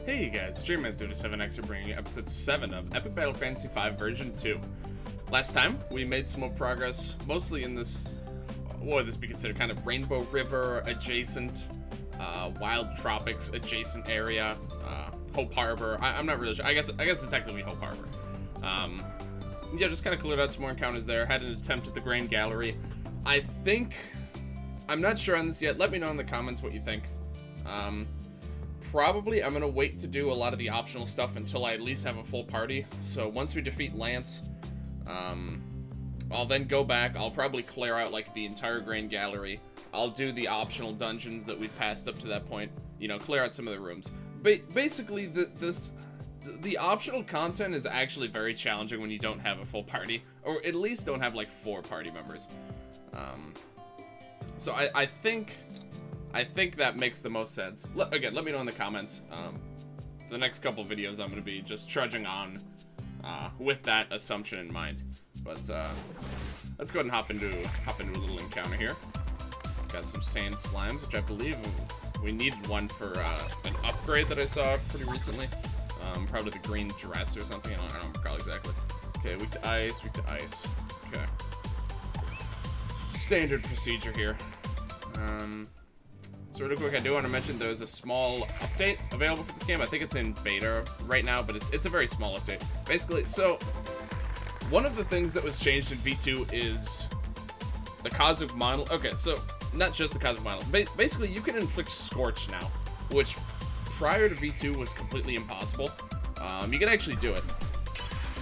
Hey guys, Dreamman37X are bringing you episode 7 of Epic Battle Fantasy V version 2. Last time, we made some more progress, mostly in this, what would this be considered, kind of Rainbow River adjacent, Wild Tropics adjacent area, Hope Harbor. I'm not really sure. I guess it's technically Hope Harbor. Yeah, just kind of cleared out some more encounters there. Had an attempt at the Grand Gallery. I'm not sure on this yet. Let me know in the comments what you think. Probably I'm gonna wait to do a lot of the optional stuff until I at least have a full party. So once we defeat Lance, I'll then go back. I'll probably clear out like the entire Grand Gallery. I'll do the optional dungeons that we've passed up to that point. You know, clear out some of the rooms. Basically, the optional content is actually very challenging when you don't have a full party, or at least don't have like 4 party members. So I think that makes the most sense. Again, let me know in the comments. The next couple videos I'm going to be just trudging on with that assumption in mind. But let's go ahead and hop into a little encounter here. Got some sand slimes, which I believe we needed one for an upgrade that I saw pretty recently. Probably the green dress or something. I don't recall exactly. Okay, weak to ice, weak to ice. Okay. Standard procedure here. So real quick, I do want to mention there's a small update available for this game. I think it's in beta right now, but it's a very small update. Basically, so one of the things that was changed in V2 is the Cosmic Monolith. Okay, so not just the Cosmic Monolith. Basically, you can inflict Scorch now, which prior to V2 was completely impossible. You can actually do it.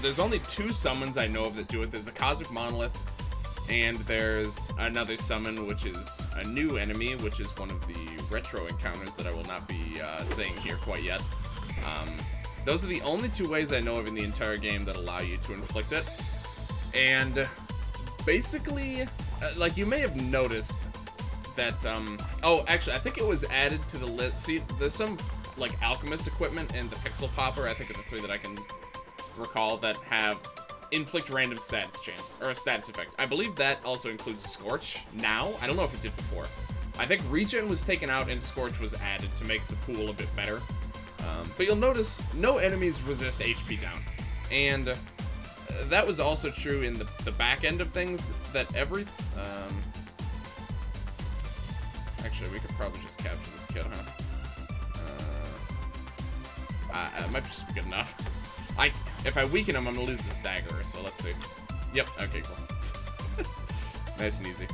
There's only 2 summons I know of that do it. There's the Cosmic Monolith, and there's another summon, which is a new enemy, which is one of the retro encounters that I will not be saying here quite yet. Those are the only 2 ways I know of in the entire game that allow you to inflict it. And basically, like, you may have noticed that, oh, actually, I think it was added to the list. See, there's some, like, alchemist equipment and the Pixel Popper, I think are the 3 that I can recall, that have inflict random status chance, or a status effect. I believe that also includes Scorch now. I don't know if it did before. I think Regen was taken out and Scorch was added to make the pool a bit better. But you'll notice no enemies resist HP down. And that was also true in the back end of things, that every... actually, we could probably just capture this kid, huh? It might just be good enough. If I weaken him, I'm gonna lose the stagger, so let's see. Yep, okay, cool. Nice and easy.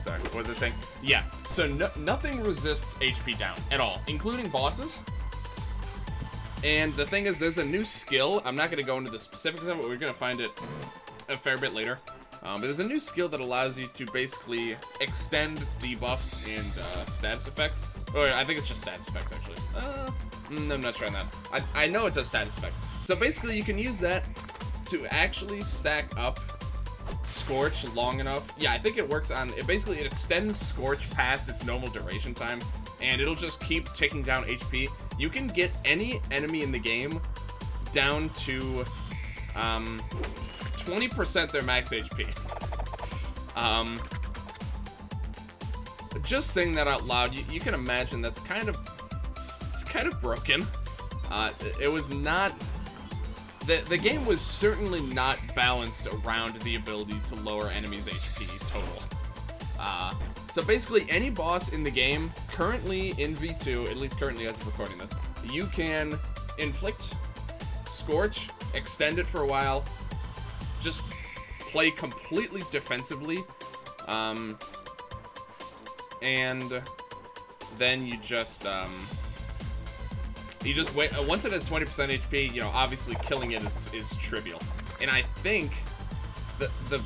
Sorry, what was I saying? Yeah, so nothing resists HP down at all, including bosses. And the thing is, there's a new skill. I'm not gonna go into the specifics of it, but we're gonna find it a fair bit later. But there's a new skill that allows you to basically extend debuffs and status effects. Or I think it's just status effects, actually. I'm not trying that. I know it does status effects. So basically, you can use that to actually stack up Scorch long enough. Yeah, I think it works on... Basically, it extends Scorch past its normal duration time, and it'll just keep ticking down HP. You can get any enemy in the game down to... 20% their max HP. Just saying that out loud, you can imagine that's kind of broken. It was not... The game was certainly not balanced around the ability to lower enemies' HP total. So basically, any boss in the game, currently in V2, at least currently as of recording this, you can inflict Scorch, extend it for a while, just play completely defensively, and then you just wait. Once it has 20% HP, you know, obviously killing it is trivial. And I think the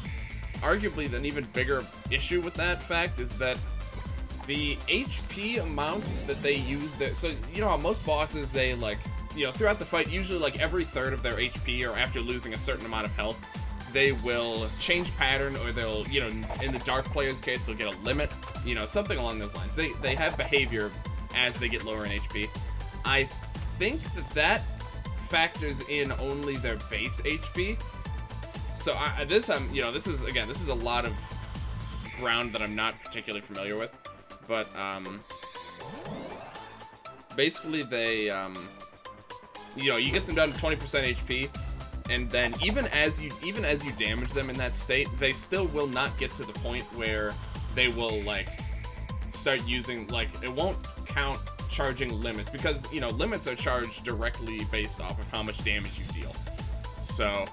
arguably an even bigger issue with that fact is that the HP amounts that they use there. So you know how most bosses, they, like, you know, throughout the fight, usually like every third of their HP, or after losing a certain amount of health, they will change pattern, or they'll, you know, in the Dark player's case, they'll get a limit, you know, something along those lines. They have behavior as they get lower in HP. I think that factors in only their base HP. So you know, this is a lot of ground that I'm not particularly familiar with, but basically they, you know, you get them down to 20% HP, and then even as you damage them in that state, they still will not get to the point where they will, like, start using, like, it won't count charging limits, because, you know, limits are charged directly based off of how much damage you deal. So,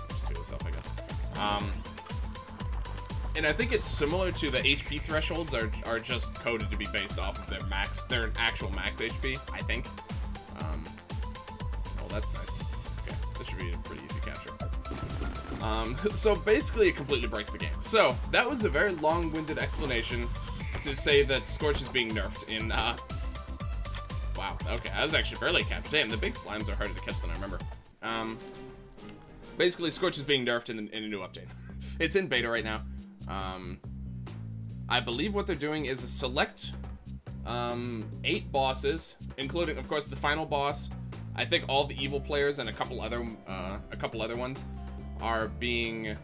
just heal this up, I guess. And I think it's similar to the HP thresholds are just coded to be based off of their actual max HP, I think. Oh, that's nice. Okay, this should be a pretty easy capture. So basically it completely breaks the game. So, that was a very long-winded explanation to say that Scorch is being nerfed in, wow, okay, I was actually barely captured. Damn, the big slimes are harder to catch than I remember. Basically, Scorch is being nerfed in a new update. It's in beta right now. I believe what they're doing is a select 8 bosses, including, of course, the final boss. I think all the evil players and a couple other ones are being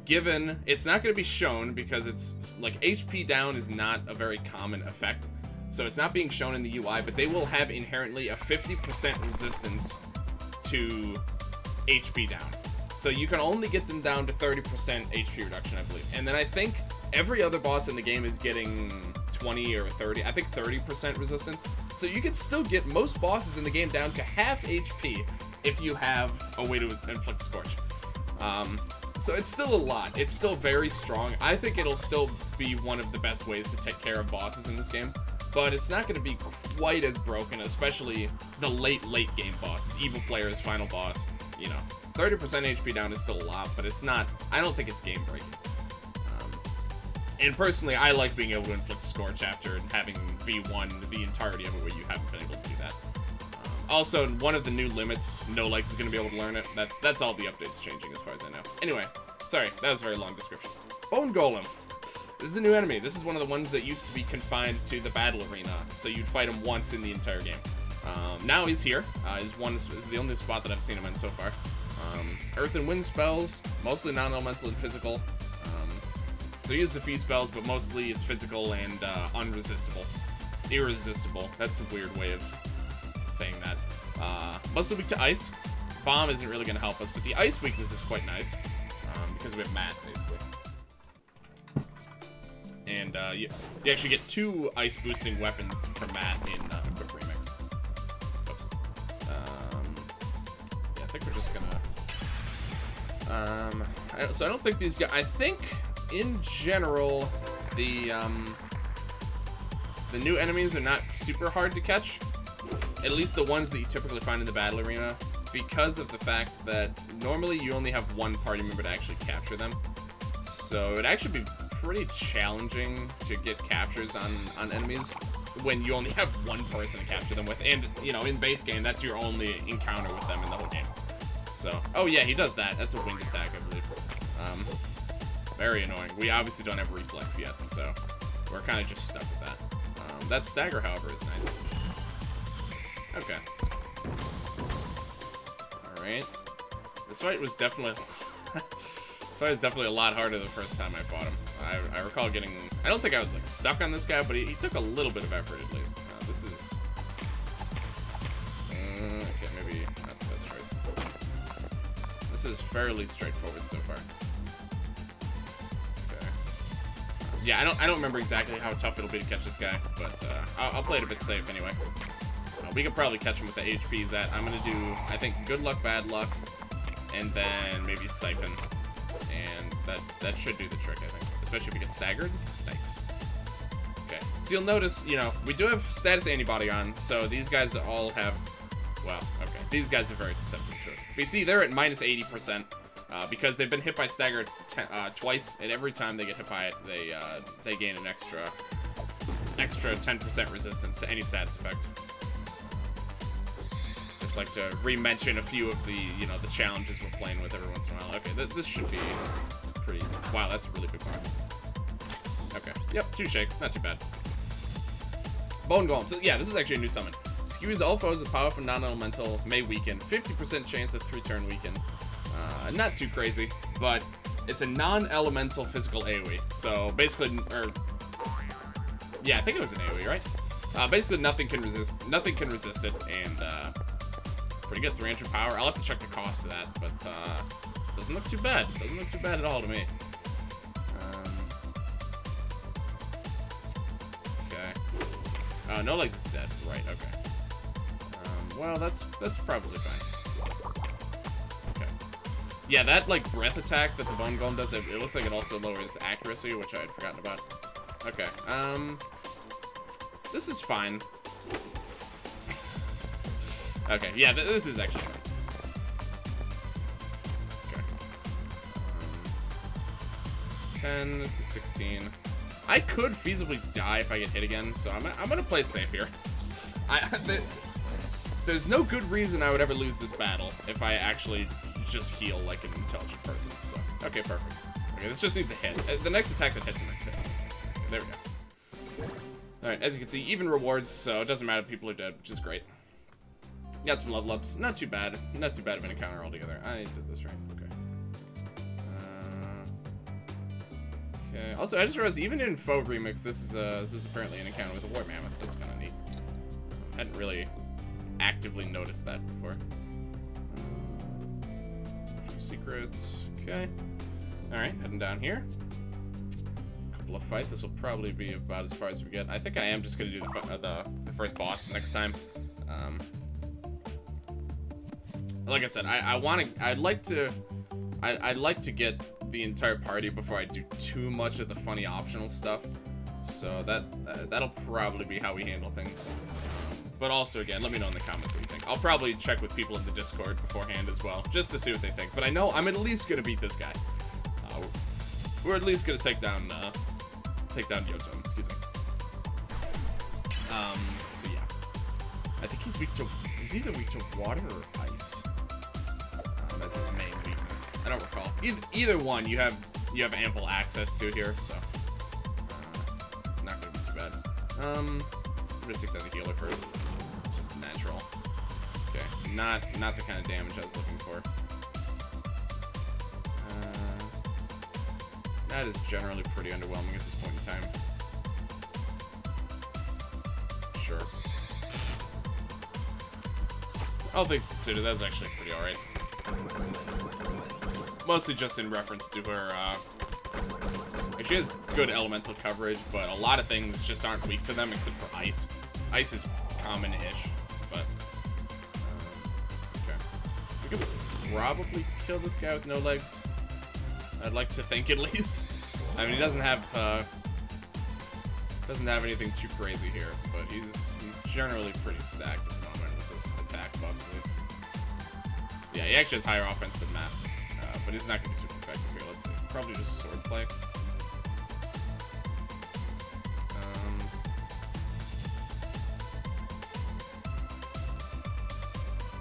given. It's not going to be shown because it's like HP down is not a very common effect, so it's not being shown in the UI. But they will have inherently a 50% resistance to HP down. So you can only get them down to 30% HP reduction, I believe. And then I think every other boss in the game is getting 20 or 30, I think 30% resistance. So you can still get most bosses in the game down to half HP if you have a way to inflict Scorch. So it's still a lot. It's still very strong. I think it'll still be one of the best ways to take care of bosses in this game. But it's not going to be quite as broken, especially the late game bosses. Evil players, final boss, you know. 30% HP down is still a lot, but it's not, I don't think it's game breaking. And personally, I like being able to inflict Scorch after having V1 the entirety of it where you haven't been able to do that. Also, one of the new limits, no likes is going to be able to learn it. That's all the updates changing as far as I know. Anyway, sorry, that was a very long description. Bone Golem. This is a new enemy. This is one of the ones that used to be confined to the battle arena, so you'd fight him once in the entire game. Now he's here. Is the only spot that I've seen him in so far. Earth and Wind spells, mostly non-elemental and physical. So he uses a few spells, but mostly it's physical and unresistible. Irresistible. That's a weird way of saying that. Mostly weak to ice. Bomb isn't really going to help us, but the ice weakness is quite nice. Because we have Matt, basically. And you actually get 2 ice boosting weapons from Matt in Equip Remix. Oops. Yeah, I think we're just gonna... so I don't think these guys... I think, in general, the new enemies are not super hard to catch. At least the ones that you typically find in the battle arena, because of the fact that normally you only have one party member to actually capture them. So it'd actually be pretty challenging to get captures on enemies when you only have one person to capture them with. And, you know, in base game, that's your only encounter with them in the whole game. So, oh yeah, he does that. That's a winged attack, I believe. Very annoying. We obviously don't have reflex yet, so we're kind of just stuck with that. That stagger, however, is nice. Okay. Alright. This fight was definitely... this fight was definitely a lot harder the first time I fought him. I recall getting... I don't think I was, like, stuck on this guy, but he took a little bit of effort, at least. This is... okay, maybe not the best choice. This is fairly straightforward so far. Okay. Yeah, I don't remember exactly how tough it'll be to catch this guy, but I'll play it a bit safe anyway. We could probably catch him with the HP he's at. I'm gonna do, I think, Good Luck, Bad Luck, and then maybe Siphon. And that should do the trick, I think. Especially if we get staggered. Nice. Okay. So you'll notice, you know, we do have status antibody on, so these guys all have, well, okay. These guys are very susceptible to it. But you see, they're at minus 80%, because they've been hit by stagger twice, and every time they get hit by it, they gain an extra 10% resistance to any status effect. Just like to re-mention a few of the, you know, the challenges we're playing with every once in a while. Okay, this should be pretty... Wow, that's a really big box. Okay, yep, 2 shakes, not too bad. Bone Golem. So yeah, this is actually a new summon. Skews all foes with powerful non-elemental, may weaken. 50% chance of 3-turn weaken. Not too crazy, but it's a non-elemental physical AoE. So basically, Yeah, I think it was an AoE, right? Basically, nothing can resist it, and pretty good. 300 power. I'll have to check the cost of that, but doesn't look too bad. Doesn't look too bad at all to me. Okay. No legs is dead. Right. Okay. Well, that's probably fine. Okay. Yeah, that like breath attack that the bone golem does, it looks like it also lowers accuracy, which I had forgotten about. Okay. This is fine. Okay, yeah, this is actually fine. Okay. 10 to 16. I could feasibly die if I get hit again, so I'm gonna play it safe here. There's no good reason I would ever lose this battle if I actually just heal like an intelligent person. So, okay, perfect. Okay, this just needs a hit. The next attack that hits him is hit. Okay, there we go. Alright, as you can see, even rewards, so it doesn't matter if people are dead, which is great. Got some level ups. Not too bad. Not too bad of an encounter altogether. I did this right. Okay. Okay. Also, I just realized even in Faux Remix, this is apparently an encounter with a War Mammoth. That's kind of neat. I hadn't really actively noticed that before. Secrets. Okay. Alright, heading down here. Of fights. This will probably be about as far as we get. I think I am just gonna do the first boss next time. Like I said, I'd like to get the entire party before I do too much of the funny optional stuff. So that'll probably be how we handle things. But also, again, let me know in the comments what you think. I'll probably check with people in the Discord beforehand as well, just to see what they think. But I know I'm at least gonna beat this guy. We're at least gonna take down Yotun, excuse me. So yeah. I think he's either weak to water or ice. That's his main weakness. I don't recall. Either one you have ample access to here, so not gonna be too bad. I'm gonna take down the healer first. It's just natural. Okay, not the kind of damage I was looking for. That is generally pretty underwhelming at this point in time. Sure. All things considered, that's actually pretty alright. Mostly just in reference to her, like she has good elemental coverage, but a lot of things just aren't weak to them except for ice. Ice is common-ish, but... okay. So we could probably kill this guy with no legs. I'd like to think, at least. I mean, he doesn't have anything too crazy here, but he's generally pretty stacked at the moment with this attack buff, at least. Yeah, he actually has higher offense than Matt, but he's not going to be super effective here. Let's see. Probably just swordplay.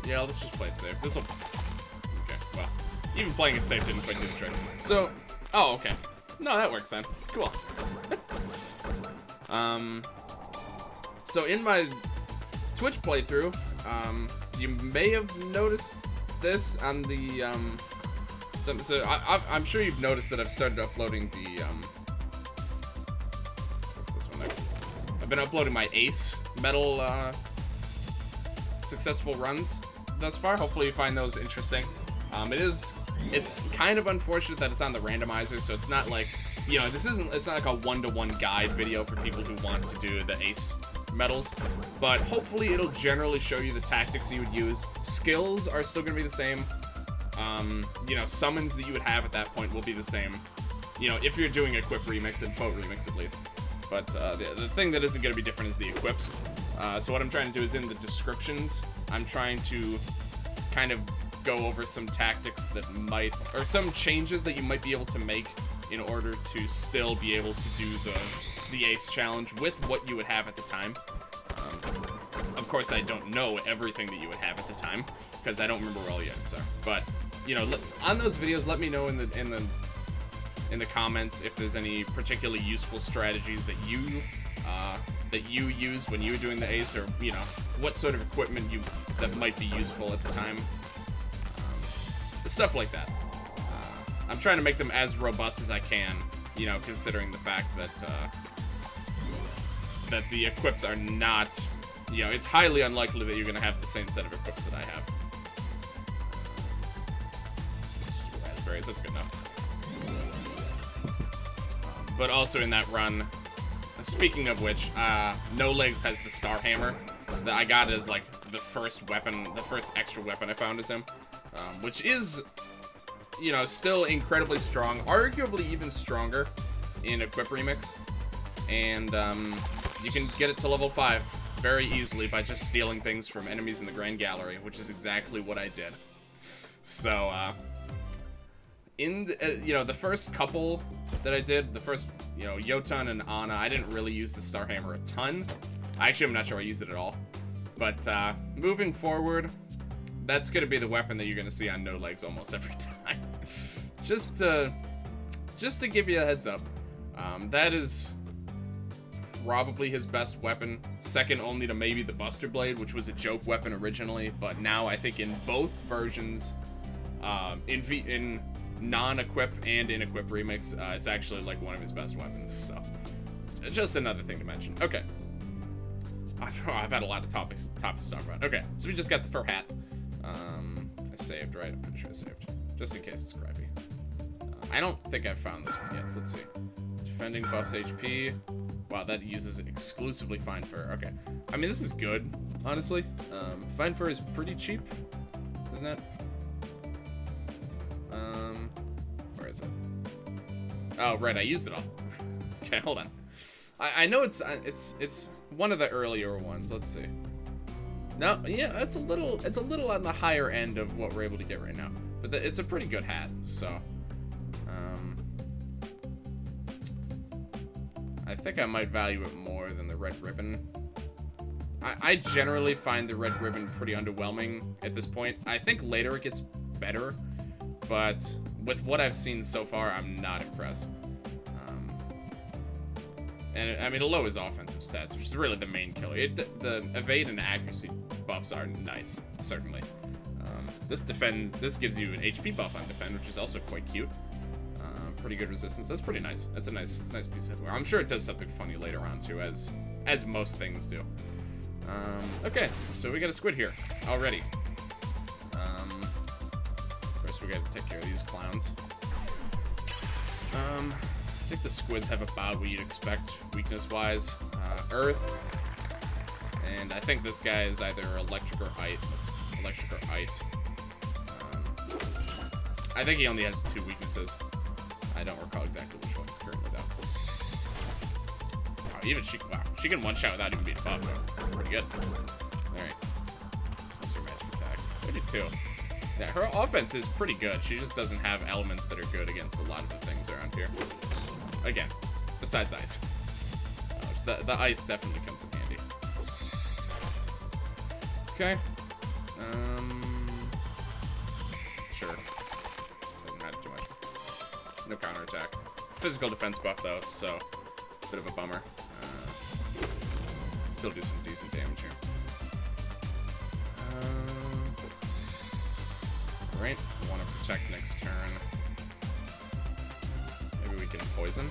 Yeah, let's just play it safe. This'll... okay, well... even playing it safe didn't quite do the trick. So, oh, okay. No, that works then. Cool. So in my Twitch playthrough, you may have noticed this on the, so I'm sure you've noticed that I've started uploading the, let's go for this one next. I've been uploading my Ace Metal, successful runs thus far. Hopefully you find those interesting. It's kind of unfortunate that it's on the randomizer, so it's not like, you know, it's not like a one-to-one guide video for people who want to do the Ace medals, but hopefully it'll generally show you the tactics you would use. Skills are still going to be the same. You know, summons that you would have at that point will be the same, you know, if you're doing Equip Remix and Faux Remix at least. But the thing that isn't going to be different is the equips. So what I'm trying to do is in the descriptions, I'm trying to kind of go over some tactics that might, or some changes that you might be able to make in order to still be able to do the Ace challenge with what you would have at the time. Of course, I don't know everything that you would have at the time because I don't remember where all the items are. But you know, on those videos, let me know in the comments if there's any particularly useful strategies that you use when you were doing the Ace, or you know, what sort of equipment that might be useful at the time. Stuff like that. I'm trying to make them as robust as I can, you know, considering the fact that that the equips are not, you know, it's highly unlikely that you're going to have the same set of equips that I have. Raspberries, that's good enough. But also in that run, speaking of which, No Legs has the Star Hammer that I got as, like, the first weapon, the first extra weapon I found as him. Which is, you know, still incredibly strong, arguably even stronger in Equip Remix. And, you can get it to level 5 very easily by just stealing things from enemies in the Grand Gallery, which is exactly what I did. So, in the, you know, the first couple that I did, the first, you know, Jotun and Anna, I didn't really use the Star Hammer a ton. Actually, I'm not sure I used it at all. But, moving forward, that's gonna be the weapon that you're gonna see on No Legs almost every time. just to give you a heads up. That is probably his best weapon, second only to maybe the Buster Blade, which was a joke weapon originally, but now I think in both versions, in non-equip and in equip remix, it's actually like one of his best weapons. So just another thing to mention. Okay, I've had a lot of topics to talk about. Okay, so we just got the fur hat. I saved, right? I'm pretty sure I saved, just in case it's crappy. I don't think I've found this one yet, so let's see. Defending buffs HP. Wow, that uses exclusively Fine Fur. Okay. I mean, this is good, honestly. Fine Fur is pretty cheap, isn't it? Where is it? Oh, right, I used it all. Okay, hold on. I know it's one of the earlier ones. Let's see. No, yeah, it's a little on the higher end of what we're able to get right now. But it's a pretty good hat, so... I think I might value it more than the red ribbon. I generally find the red ribbon pretty underwhelming at this point. I think later it gets better, but with what I've seen so far, I'm not impressed. And I mean, low is offensive stats, which is really the main killer. The evade and accuracy buffs are nice, certainly. This gives you an HP buff on defend, which is also quite cute. Pretty good resistance. That's pretty nice. That's a nice piece of headwear. I'm sure it does something funny later on too, as most things do. Okay, so we got a squid here already. First we gotta take care of these clowns. I think the squids have about what you'd expect weakness-wise. Earth, and I think this guy is either electric or ice. I think he only has 2 weaknesses. I don't recall exactly which ones currently though. Wow, even she can one-shot without even being buffed. That's pretty good. Alright. What's her magic attack? 32. Yeah, her offense is pretty good. She just doesn't have elements that are good against a lot of the things around here. Again, besides ice. Which the ice definitely comes in handy. Okay. Sure. Doesn't matter too much. No counterattack. Physical defense buff though, so bit of a bummer. Still do some decent damage here. Alright, I want to protect next turn. Maybe we can poison.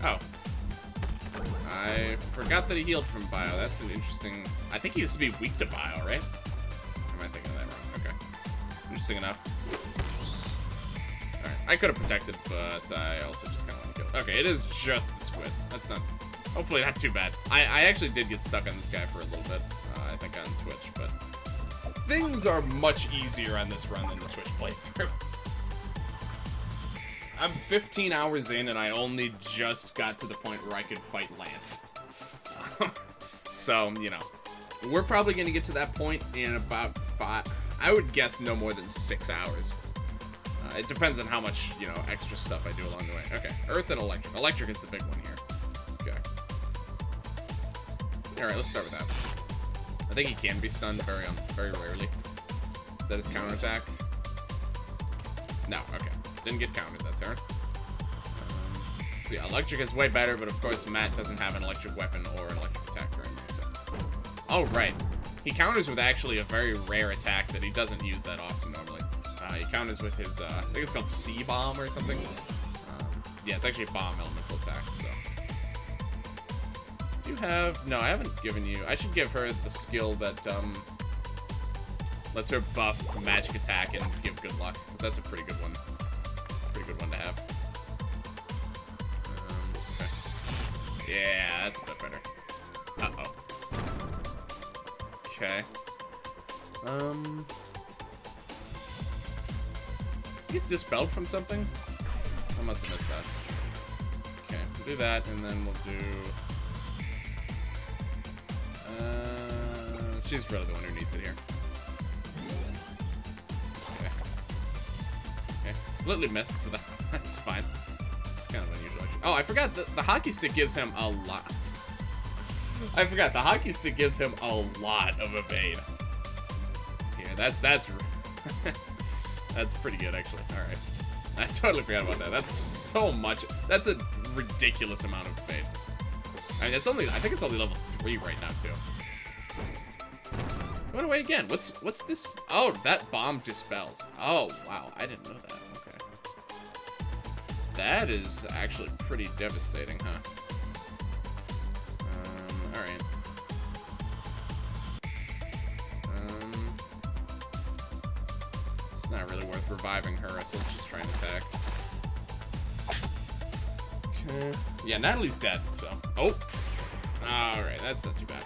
Oh. I forgot that he healed from bio. That's an interesting... I think he used to be weak to bio, right? Or am I thinking of that wrong? Okay. Interesting enough. I could have protected, but I also just kind of want to kill. Okay, it is just the squid. That's not... Hopefully not too bad. I actually did get stuck on this guy for a little bit, I think on Twitch, but... Things are much easier on this run than the Twitch playthrough. I'm 15 hours in, and I only just got to the point where I could fight Lance. So, you know. We're probably going to get to that point in about 5... I would guess no more than 6 hours. It depends on how much, you know, extra stuff I do along the way. Okay, Earth and Electric. Electric is the big one here. Okay. Alright, let's start with that. I think he can be stunned very rarely. Is that his counterattack? No, okay. Didn't get countered that turn. So yeah, Electric is way better, but of course Matt doesn't have an electric weapon or an electric attack or anything, so... Oh, right. He counters with actually a very rare attack that he doesn't use that often normally. He counters with his, I think it's called C-Bomb or something. Yeah, it's actually a bomb elemental attack, so. Do you have... No, I haven't given you... I should give her the skill that, lets her buff magic attack and give good luck. Because that's a pretty good one. Pretty good one to have. Okay. Yeah, that's a bit better. Uh-oh. Okay. Get dispelled from something? I must have missed that. Okay, we'll do that, and then we'll do... she's really the one who needs it here. Okay. Okay. Completely missed, so that's fine. It's kind of unusual, actually. Oh, I forgot the hockey stick gives him a lot. I forgot, the hockey stick gives him a lot of evade. Here, that's that's pretty good, actually. Alright. I totally forgot about that. That's so much. That's a ridiculous amount of evade. I mean, it's only, I think it's only level 3 right now, too. It went away again. What's this? Oh, that bomb dispels. Oh, wow. I didn't know that. Okay. That is actually pretty devastating, huh? Alright. It's not really worth reviving her, so let's just try and attack. Okay. Yeah, Natalie's dead, so... Oh! Alright, that's not too bad.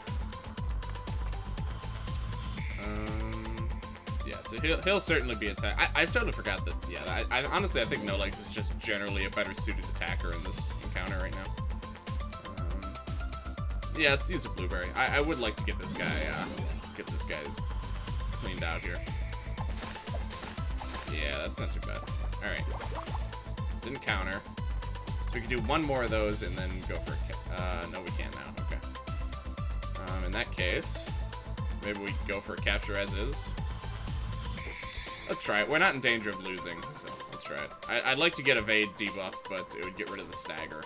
Yeah, so he'll certainly be attacked. I totally forgot that, yeah, I honestly, I think No Legs is just generally a better suited attacker in this encounter right now. Yeah, let's use a blueberry. I would like to get this guy cleaned out here. Yeah, that's not too bad. Alright. Didn't counter. So we can do one more of those and then go for a... no, we can't now. Okay. In that case, maybe we go for a capture as is. Let's try it. We're not in danger of losing, so let's try it. I'd like to get evade debuff, but it would get rid of the stagger.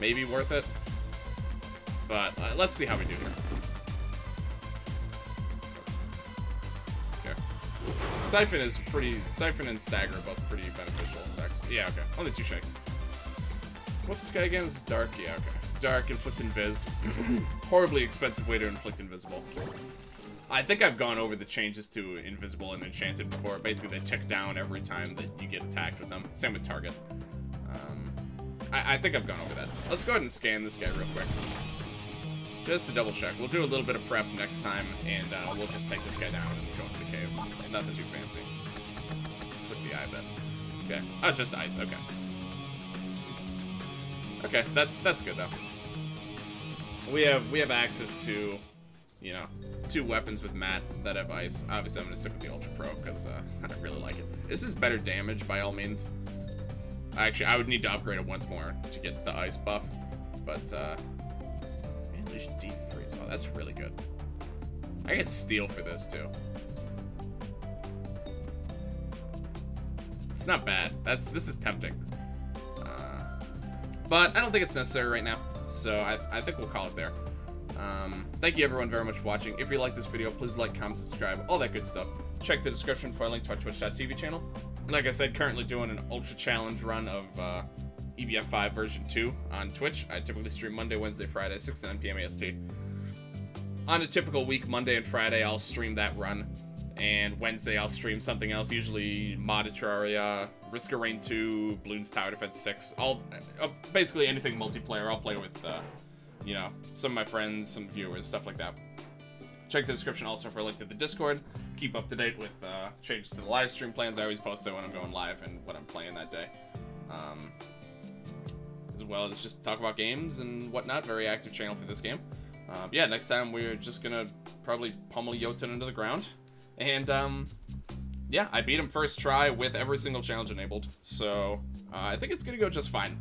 Maybe worth it. But let's see how we do here. Okay. Siphon is pretty... Siphon and stagger are both pretty beneficial effects. Yeah, okay. Only 2 shakes. What's this guy again? This is dark? Yeah, okay. Dark, inflict invis. Horribly expensive way to inflict invisible. I think I've gone over the changes to invisible and enchanted before. Basically, they tick down every time that you get attacked with them. Same with target. I think I've gone over that. Let's go ahead and scan this guy real quick. Just to double check. We'll do a little bit of prep next time, and we'll just take this guy down and go into the cave. Nothing too fancy. Click the eye bit. Okay. Oh, just ice. Okay. Okay, that's good though. We have access to, you know, 2 weapons with Matt that have ice. Obviously, I'm gonna stick with the Ultra Pro because I really like it. This is better damage by all means. Actually, I would need to upgrade it once more to get the ice buff, but Unleash Deep Freeze. Oh, that's really good. I get Steel for this too. It's not bad. This is tempting. But I don't think it's necessary right now, so I think we'll call it there. Thank you everyone very much for watching. If you like this video, please like, comment, subscribe, all that good stuff. Check the description for a link to our twitch.tv channel. Like I said, currently doing an Ultra Challenge run of EBF 5 version 2 on Twitch. I typically stream Monday, Wednesday, Friday, 6 to 9 p.m. AST. On a typical week, Monday and Friday, I'll stream that run. And Wednesday, I'll stream something else, usually Mod Terraria, Risk of Rain 2, Bloons Tower Defense 6. Basically anything multiplayer I'll play with, you know, some of my friends, some viewers, stuff like that. Check the description also for a link to the Discord. Keep up to date with changes to the live stream plans. I always post there when I'm going live and what I'm playing that day. As well as just talk about games and whatnot. Very active channel for this game. Yeah, next time we're just gonna probably pummel Jotun into the ground. And, yeah, I beat him first try with every single challenge enabled. So, I think it's gonna go just fine.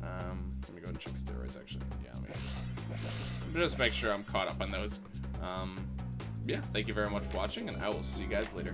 Let me go and check steroids, actually. Yeah, let me just make sure I'm caught up on those. Yeah, thank you very much for watching, and I will see you guys later.